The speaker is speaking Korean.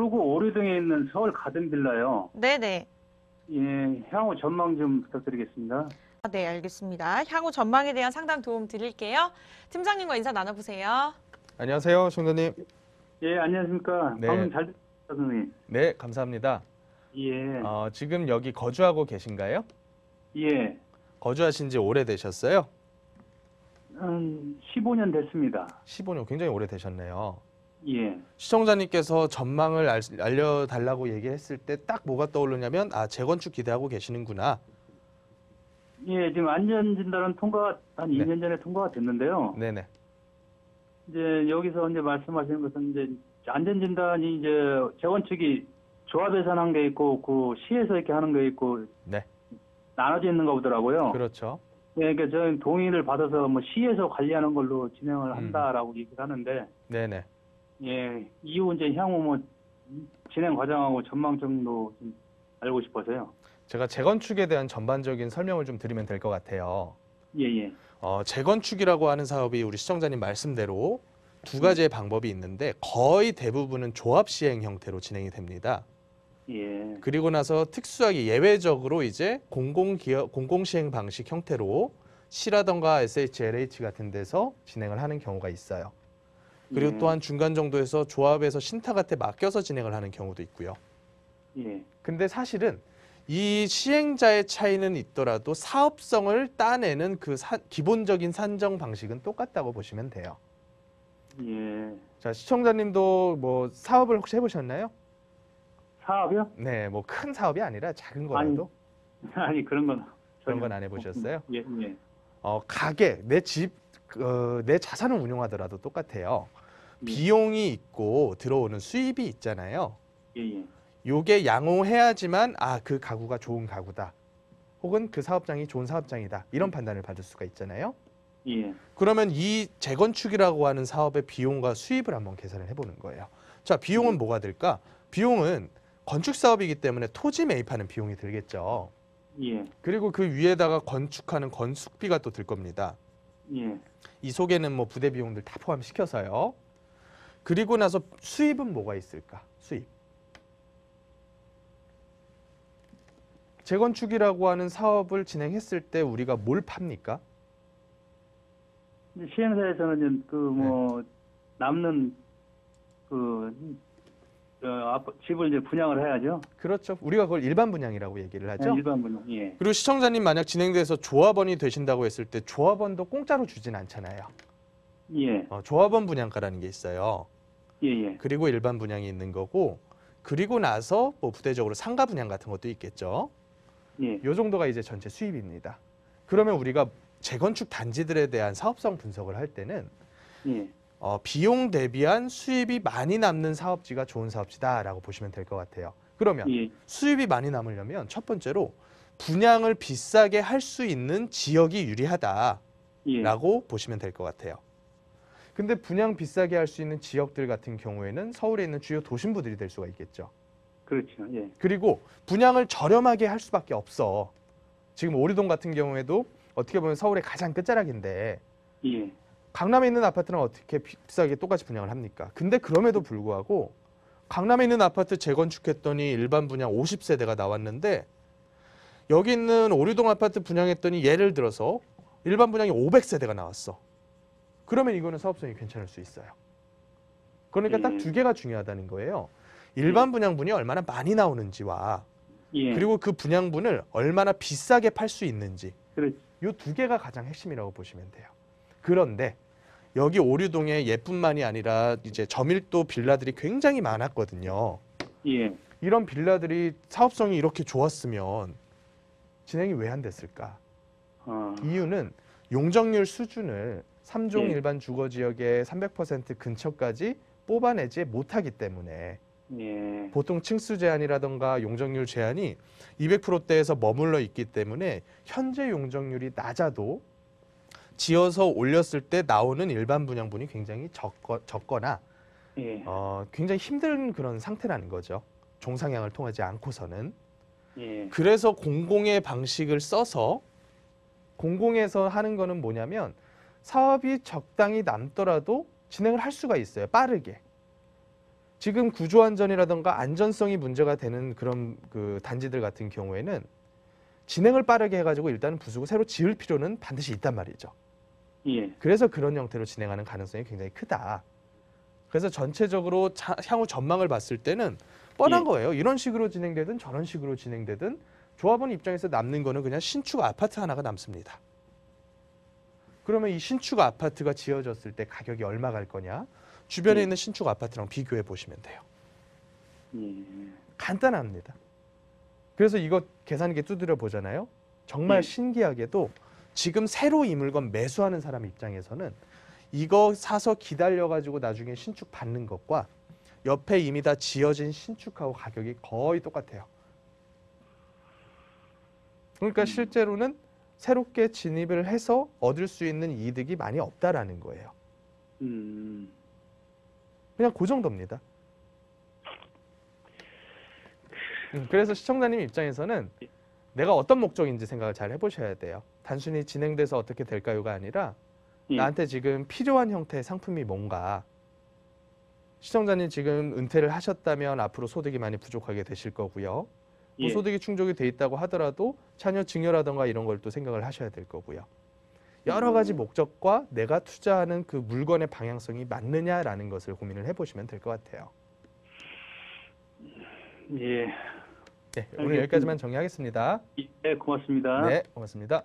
대구구 오류동에 있는 서울 가든 빌라요. 네네. 예, 향후 전망 좀 부탁드리겠습니다. 네, 알겠습니다. 향후 전망에 대한 상담 도움 드릴게요. 팀장님과 인사 나눠보세요. 안녕하세요, 총장님. 예, 안녕하십니까. 네. 방금 잘 듣습니다, 선생님. 네, 감사합니다. 예, 지금 여기 거주하고 계신가요? 예. 거주하신 지 오래되셨어요? 한 15년 됐습니다. 15년, 굉장히 오래되셨네요. 예. 시청자님께서 전망을 알려달라고 얘기했을 때 딱 뭐가 떠오르냐면 재건축 기대하고 계시는구나. 예, 지금 안전진단은 통과가 한 네. 2년 전에 통과가 됐는데요. 네네. 이제 여기서 이제 말씀하시는 것은 이제 안전진단이 이제 재건축이 조합에서 하는 게 있고 그 시에서 이렇게 하는 게 있고 네. 나눠져 있는 거 보더라고요. 그렇죠. 예, 그러니까 저희 동의를 받아서 뭐 시에서 관리하는 걸로 진행을 한다라고 얘기를 하는데, 네네. 예, 이후 이제 향후 뭐 진행 과정하고 전망 정도 좀 알고 싶어서요. 제가 재건축에 대한 전반적인 설명을 좀 드리면 될 것 같아요. 예, 예, 재건축이라고 하는 사업이 우리 시청자님 말씀대로 두 가지의 방법이 있는데 거의 대부분은 조합 시행 형태로 진행이 됩니다. 예, 그리고 나서 특수하게 예외적으로 이제 공공시행 방식 형태로 시라던가 SHLH 같은 데서 진행을 하는 경우가 있어요. 그리고 예. 또한 중간 정도에서 조합에서 신탁한테 맡겨서 진행을 하는 경우도 있고요. 예, 근데 사실은 이 시행자의 차이는 있더라도 사업성을 따내는 그 기본적인 산정 방식은 똑같다고 보시면 돼요. 예. 자, 시청자님도 뭐 사업을 혹시 해보셨나요? 사업이요? 네, 뭐 큰 사업이 아니라 작은 거라도 아니 그런 건 그런 전혀 건 안 해보셨어요? 예, 예, 가게, 내 집, 내 자산을 운영하더라도 똑같아요. 예. 비용이 있고 들어오는 수입이 있잖아요. 예, 예. 요게 양호해야지만 그 가구가 좋은 가구다. 혹은 그 사업장이 좋은 사업장이다. 이런 판단을 받을 수가 있잖아요. 예. 그러면 이 재건축이라고 하는 사업의 비용과 수입을 한번 계산을 해보는 거예요. 자, 비용은 뭐가 들까? 비용은 건축 사업이기 때문에 토지 매입하는 비용이 들겠죠. 예, 그리고 그 위에다가 건축하는 건축비가 또 들 겁니다. 예. 이 속에는 뭐 부대 비용들 다 포함시켜서요. 그리고 나서 수입은 뭐가 있을까? 수입. 재건축이라고 하는 사업을 진행했을 때 우리가 뭘 팝니까? 이제 시행사에서는 이제 그 뭐 남는 집을 이제 분양을 해야죠. 그렇죠. 우리가 그걸 일반 분양이라고 얘기를 하죠. 일반 분양. 예, 그리고 시청자님 만약 진행돼서 조합원이 되신다고 했을 때 조합원도 공짜로 주진 않잖아요. 예, 조합원 분양가라는 게 있어요. 예, 예. 그리고 일반 분양이 있는 거고, 그리고 나서 뭐 부대적으로 상가 분양 같은 것도 있겠죠. 예, 요 정도가 이제 전체 수입입니다. 그러면 우리가 재건축 단지들에 대한 사업성 분석을 할 때는 예, 비용 대비한 수입이 많이 남는 사업지가 좋은 사업지다라고 보시면 될 것 같아요. 그러면 예, 수입이 많이 남으려면 첫 번째로 분양을 비싸게 할 수 있는 지역이 유리하다라고 예. 보시면 될 것 같아요. 근데 분양 비싸게 할 수 있는 지역들 같은 경우에는 서울에 있는 주요 도심부들이 될 수가 있겠죠. 그렇죠. 예, 그리고 분양을 저렴하게 할 수밖에 없어. 지금 오리동 같은 경우에도 어떻게 보면 서울의 가장 끝자락인데 예, 강남에 있는 아파트는 어떻게 비싸게 똑같이 분양을 합니까? 근데 그럼에도 불구하고 강남에 있는 아파트 재건축했더니 일반 분양 50세대가 나왔는데 여기 있는 오리동 아파트 분양했더니 예를 들어서 일반 분양이 500세대가 나왔어. 그러면 이거는 사업성이 괜찮을 수 있어요. 그러니까 딱 두 개가 중요하다는 거예요. 일반 분양분이 얼마나 많이 나오는지와 예. 그리고 그 분양분을 얼마나 비싸게 팔 수 있는지 그렇죠. 이 두 개가 가장 핵심이라고 보시면 돼요. 그런데 여기 오류동에 예뿐만이 아니라 이제 저밀도 빌라들이 굉장히 많았거든요. 예, 이런 빌라들이 사업성이 이렇게 좋았으면 진행이 왜 안 됐을까? 이유는 용적률 수준을 3종 예. 일반 주거지역의 300% 근처까지 뽑아내지 못하기 때문에 예, 보통 층수 제한이라던가 용적률 제한이 200%대에서 머물러 있기 때문에 현재 용적률이 낮아도 지어서 올렸을 때 나오는 일반 분양분이 굉장히 적거나 예, 굉장히 힘든 그런 상태라는 거죠. 종상향을 통하지 않고서는. 예, 그래서 공공의 방식을 써서 공공에서 하는 거는 뭐냐면 사업이 적당히 남더라도 진행을 할 수가 있어요. 빠르게. 지금 구조안전이라든가 안전성이 문제가 되는 그런 그 단지들 같은 경우에는 진행을 빠르게 해가지고 일단은 부수고 새로 지을 필요는 반드시 있단 말이죠. 예. 그래서 그런 형태로 진행하는 가능성이 굉장히 크다. 그래서 전체적으로 향후 전망을 봤을 때는 뻔한 예. 거예요. 이런 식으로 진행되든 저런 식으로 진행되든 조합원 입장에서 남는 거는 그냥 신축 아파트 하나가 남습니다. 그러면 이 신축 아파트가 지어졌을 때 가격이 얼마 갈 거냐? 주변에 예. 있는 신축 아파트랑 비교해 보시면 돼요. 예. 간단합니다. 그래서 이거 계산기 두드려 보잖아요. 정말 예. 신기하게도 지금 새로 이 물건 매수하는 사람 입장에서는 이거 사서 기다려가지고 나중에 신축 받는 것과 옆에 이미 다 지어진 신축하고 가격이 거의 똑같아요. 그러니까 실제로는 새롭게 진입을 해서 얻을 수 있는 이득이 많이 없다라는 거예요. 그냥 그 정도입니다. 그래서 시청자님 입장에서는 내가 어떤 목적인지 생각을 잘 해보셔야 돼요. 단순히 진행돼서 어떻게 될까요가 아니라 예. 나한테 지금 필요한 형태의 상품이 뭔가. 시청자님 지금 은퇴를 하셨다면 앞으로 소득이 많이 부족하게 되실 거고요. 예. 소득이 충족이 돼 있다고 하더라도 자녀 증여라든가 이런 걸 또 생각을 하셔야 될 거고요. 여러 가지 목적과 내가 투자하는 그 물건의 방향성이 맞느냐라는 것을 고민을 해보시면 될 것 같아요. 예. 네, 오늘 여기까지만 정리하겠습니다. 예, 고맙습니다. 네, 고맙습니다.